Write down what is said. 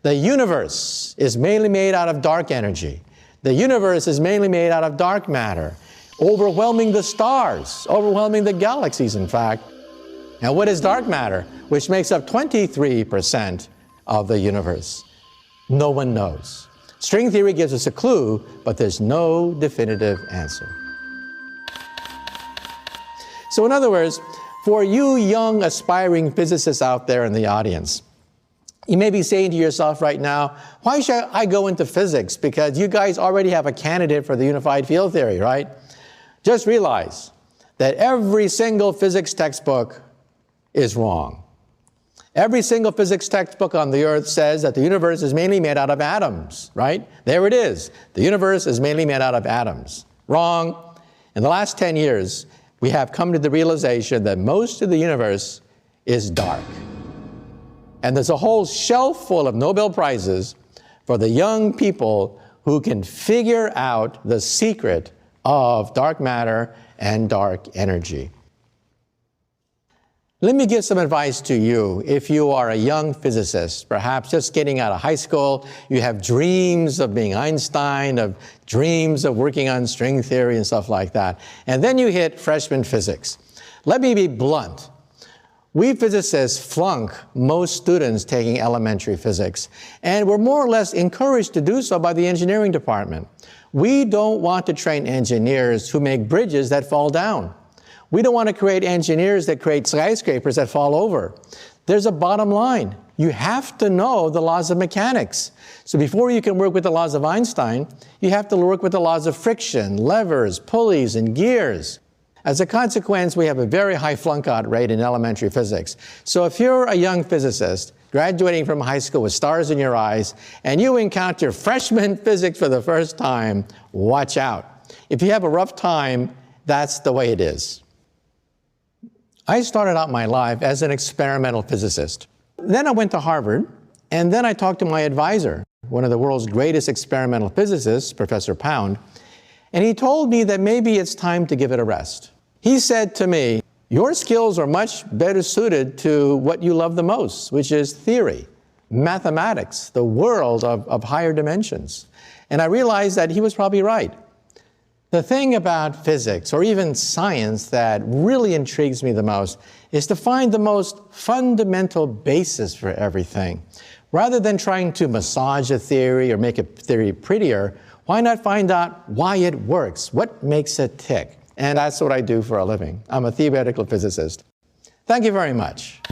The universe is mainly made out of dark energy. The universe is mainly made out of dark matter, overwhelming the stars, overwhelming the galaxies, in fact. Now, what is dark matter, which makes up 23% of the universe? No one knows. String theory gives us a clue, but there's no definitive answer. So in other words, for you young aspiring physicists out there in the audience, you may be saying to yourself right now, why should I go into physics? Because you guys already have a candidate for the unified field theory, right? Just realize that every single physics textbook is wrong. Every single physics textbook on the earth says that the universe is mainly made out of atoms, right? There it is. The universe is mainly made out of atoms. Wrong. In the last 10 years, we have come to the realization that most of the universe is dark. And there's a whole shelf full of Nobel Prizes for the young people who can figure out the secret of dark matter and dark energy. Let me give some advice to you. If you are a young physicist, perhaps just getting out of high school, you have dreams of being Einstein, of dreams of working on string theory and stuff like that, and then you hit freshman physics. Let me be blunt. We physicists flunk most students taking elementary physics, and we're more or less encouraged to do so by the engineering department. We don't want to train engineers who make bridges that fall down. We don't want to create engineers that create skyscrapers that fall over. There's a bottom line. You have to know the laws of mechanics. So before you can work with the laws of Einstein, you have to work with the laws of friction, levers, pulleys, and gears. As a consequence, we have a very high flunk-out rate in elementary physics. So if you're a young physicist graduating from high school with stars in your eyes, and you encounter freshman physics for the first time, watch out. If you have a rough time, that's the way it is. I started out my life as an experimental physicist. Then I went to Harvard, and then I talked to my advisor, one of the world's greatest experimental physicists, Professor Pound, and he told me that maybe it's time to give it a rest. He said to me, your skills are much better suited to what you love the most, which is theory, mathematics, the world of higher dimensions. And I realized that he was probably right. The thing about physics, or even science, that really intrigues me the most is to find the most fundamental basis for everything. Rather than trying to massage a theory or make a theory prettier, why not find out why it works? What makes it tick? And that's what I do for a living. I'm a theoretical physicist. Thank you very much.